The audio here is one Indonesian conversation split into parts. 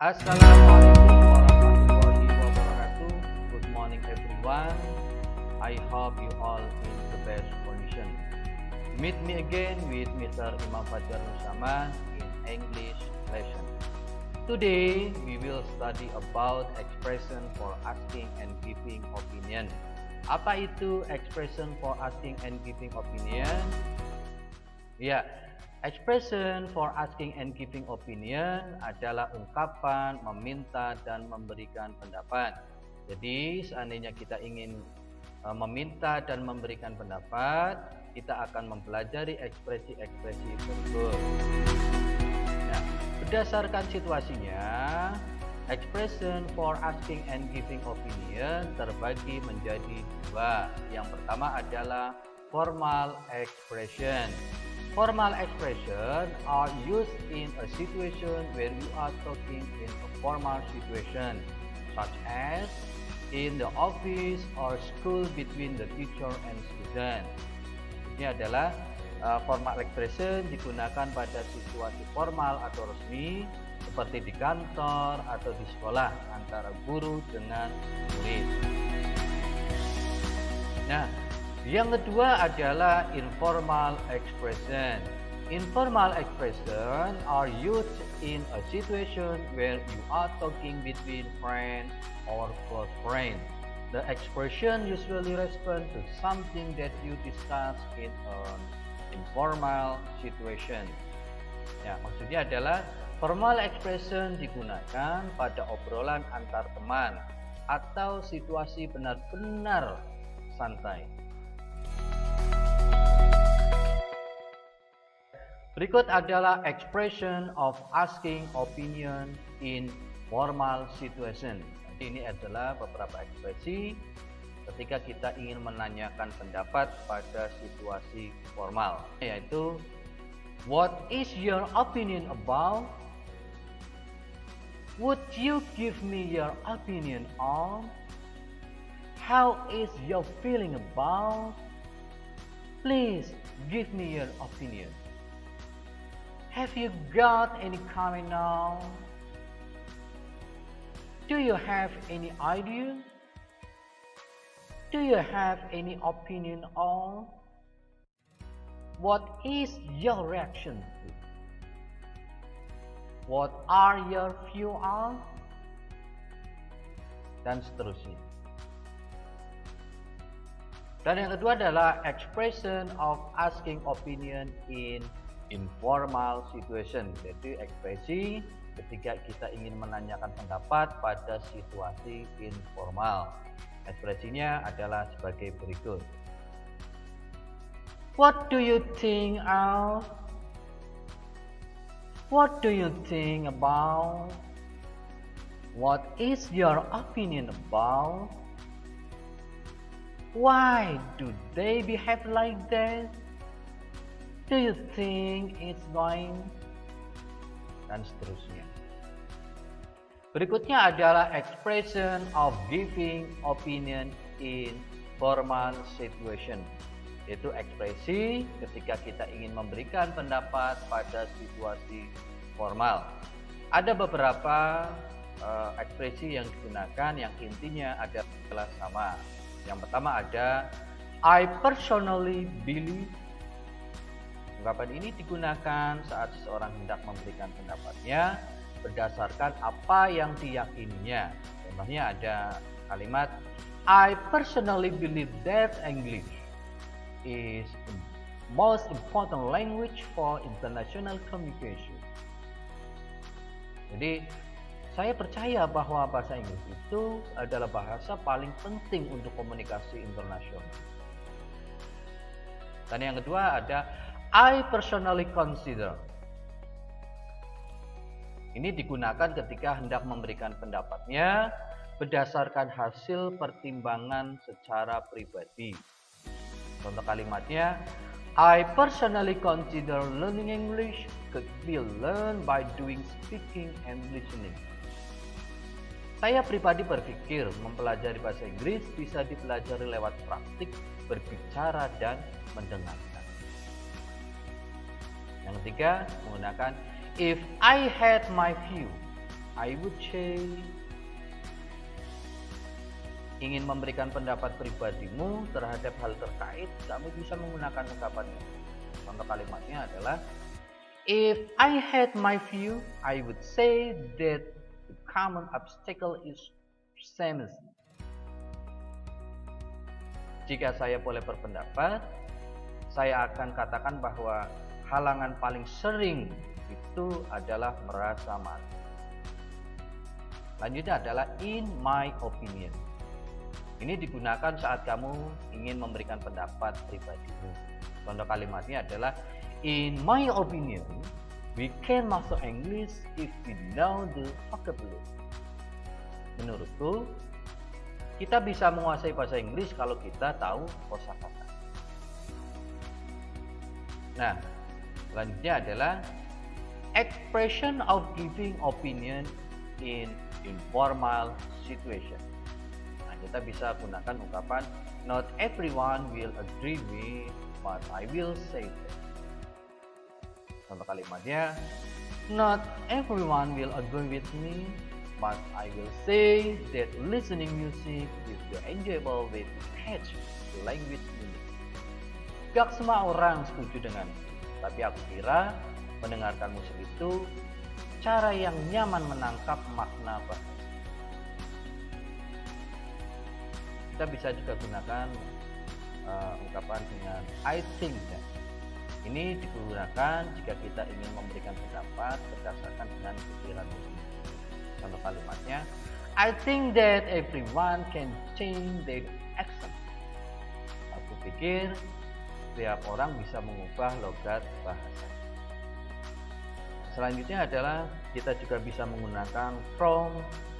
Assalamualaikum warahmatullahi wabarakatuh. Good morning everyone. I hope you all in the best condition. Meet me again with Mr. Imam Fajar Nursaman in English lesson. Today we will study about expression for asking and giving opinion. Apa itu expression for asking and giving opinion? Ya, expression for asking and giving opinion adalah ungkapan meminta dan memberikan pendapat. Jadi seandainya kita ingin meminta dan memberikan pendapat, kita akan mempelajari ekspresi-ekspresi berikut. Nah, berdasarkan situasinya, expression for asking and giving opinion terbagi menjadi dua. Yang pertama adalah formal expression. Formal expression are used in a situation where you are talking in a formal situation, such as in the office or school between the teacher and student. Ini adalah formal expression digunakan pada situasi formal atau resmi seperti di kantor atau di sekolah antara guru dengan murid. Nah, yang kedua adalah informal expression. Informal expression are used in a situation where you are talking between friends or close friends. The expression usually respond to something that you discuss in an informal situation. Ya, maksudnya adalah formal expression digunakan pada obrolan antar teman atau situasi benar-benar santai. Berikut adalah expression of asking opinion in formal situation. Ini adalah beberapa ekspresi ketika kita ingin menanyakan pendapat pada situasi formal, yaitu what is your opinion about? Would you give me your opinion on? How is your feeling about? Please give me your opinion. Have you got any comment now? Do you have any idea? Do you have any opinion on? What is your reaction to? What are your view on? Dan seterusnya. Dan yang kedua adalah expression of asking opinion in informal situation, yaitu ekspresi ketika kita ingin menanyakan pendapat pada situasi informal. Ekspresinya adalah sebagai berikut. What do you think of? What do you think about? What is your opinion about? Why do they behave like that? Do you think it's going? Dan seterusnya. Berikutnya adalah expression of giving opinion in formal situation, yaitu ekspresi ketika kita ingin memberikan pendapat pada situasi formal. Ada beberapa ekspresi yang digunakan yang intinya adalah sama. Yang pertama ada I personally believe. Ungkapan ini digunakan saat seseorang hendak memberikan pendapatnya berdasarkan apa yang diyakininya. Contohnya ada kalimat I personally believe that English is the most important language for international communication. Jadi, saya percaya bahwa bahasa Inggris itu adalah bahasa paling penting untuk komunikasi internasional. Dan yang kedua ada I personally consider. Ini digunakan ketika hendak memberikan pendapatnya berdasarkan hasil pertimbangan secara pribadi. Contoh kalimatnya, I personally consider learning English could be learned by doing speaking and listening. Saya pribadi berpikir mempelajari bahasa Inggris bisa dipelajari lewat praktik, berbicara, dan mendengarkan. Yang ketiga, menggunakan if I had my view, I would say ingin memberikan pendapat pribadimu terhadap hal terkait, kamu bisa menggunakan ungkapan ini. Contoh kalimatnya adalah, if I had my view, I would say that the common obstacle is sameness. Jika saya boleh berpendapat, saya akan katakan bahwa halangan paling sering itu adalah merasa malu. Lanjutnya adalah in my opinion. Ini digunakan saat kamu ingin memberikan pendapat pribadimu. Contoh kalimatnya adalah, in my opinion, we can master English if we know the vocabulary. Menurutku, kita bisa menguasai bahasa Inggris kalau kita tahu kosakata. Nah, selanjutnya adalah expression of giving opinion in informal situation. Nah, kita bisa gunakan ungkapan, not everyone will agree with what I will say. Contoh kalimatnya, not everyone will agree with me, but I will say that listening music is the enjoyable way to catch the language meaning. Gak semua orang setuju dengan, tapi aku kira mendengarkan musik itu cara yang nyaman menangkap makna bahasa. Kita bisa juga gunakan ungkapan dengan I think that. Ini digunakan jika kita ingin memberikan pendapat berdasarkan dengan pikiran sendiri. Contoh kalimatnya, I think that everyone can change their accent. Aku pikir setiap orang bisa mengubah logat bahasa. Selanjutnya adalah kita juga bisa menggunakan from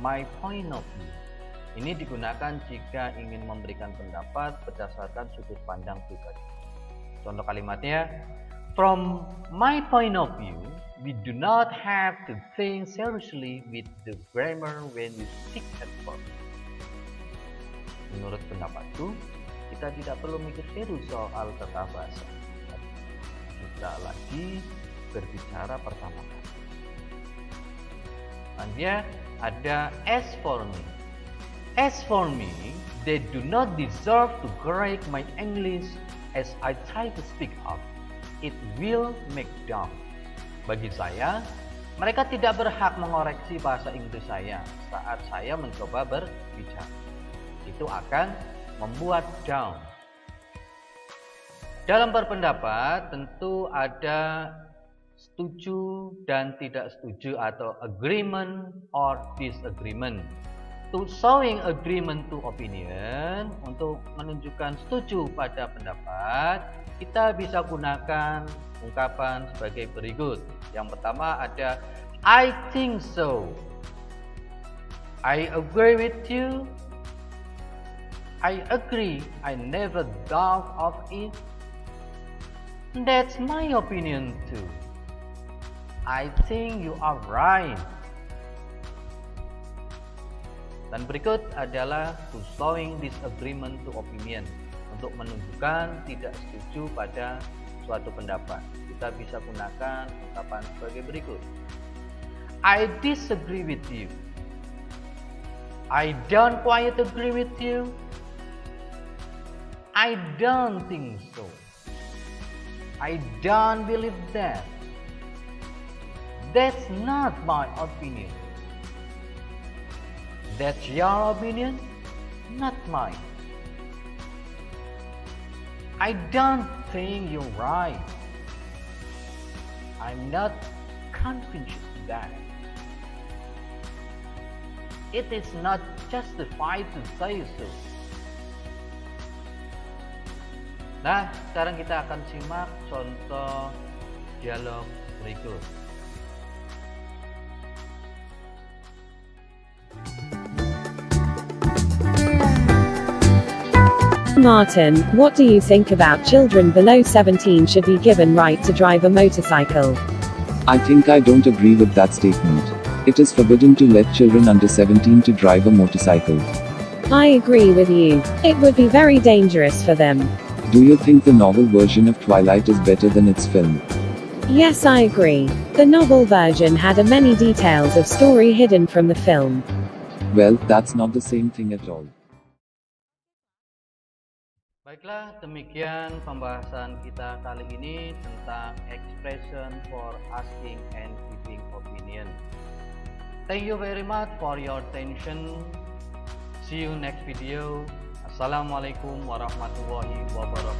my point of view. Ini digunakan jika ingin memberikan pendapat berdasarkan sudut pandang pribadi. Contoh kalimatnya, from my point of view, we do not have to think seriously with the grammar when we speak at work. Menurut pendapatku, kita tidak perlu mikir serius soal tata bahasa. Tidak lagi berbicara pertama kali. Selanjutnya ada as for me. As for me, they do not deserve to correct my English as I try to speak up. It will make down. Bagi saya, mereka tidak berhak mengoreksi bahasa Inggris saya saat saya mencoba berbicara. Itu akan membuat down. Dalam berpendapat tentu ada setuju dan tidak setuju atau agreement or disagreement. To showing agreement to opinion, untuk menunjukkan setuju pada pendapat, kita bisa gunakan ungkapan sebagai berikut. Yang pertama ada I think so. I agree with you. I agree. I never thought of it. That's my opinion too. I think you are right. Dan berikut adalah to showing disagreement to opinion, untuk menunjukkan tidak setuju pada suatu pendapat. Kita bisa gunakan ungkapan sebagai berikut. I disagree with you. I don't quite agree with you. I don't think so. I don't believe that. That's not my opinion. That's your opinion, not mine. I don't think you're right. I'm not convinced that. It is not justified to say so. Nah, sekarang kita akan simak contoh dialog berikut. Martin, what do you think about children below 17 should be given right to drive a motorcycle? I think I don't agree with that statement. It is forbidden to let children under 17 to drive a motorcycle. I agree with you. It would be very dangerous for them. Do you think the novel version of Twilight is better than its film? Yes, I agree. The novel version had many details of story hidden from the film. Well, that's not the same thing at all. Baiklah, demikian pembahasan kita kali ini tentang expression for asking and giving opinion. Thank you very much for your attention. See you next video. Assalamualaikum warahmatullahi wabarakatuh.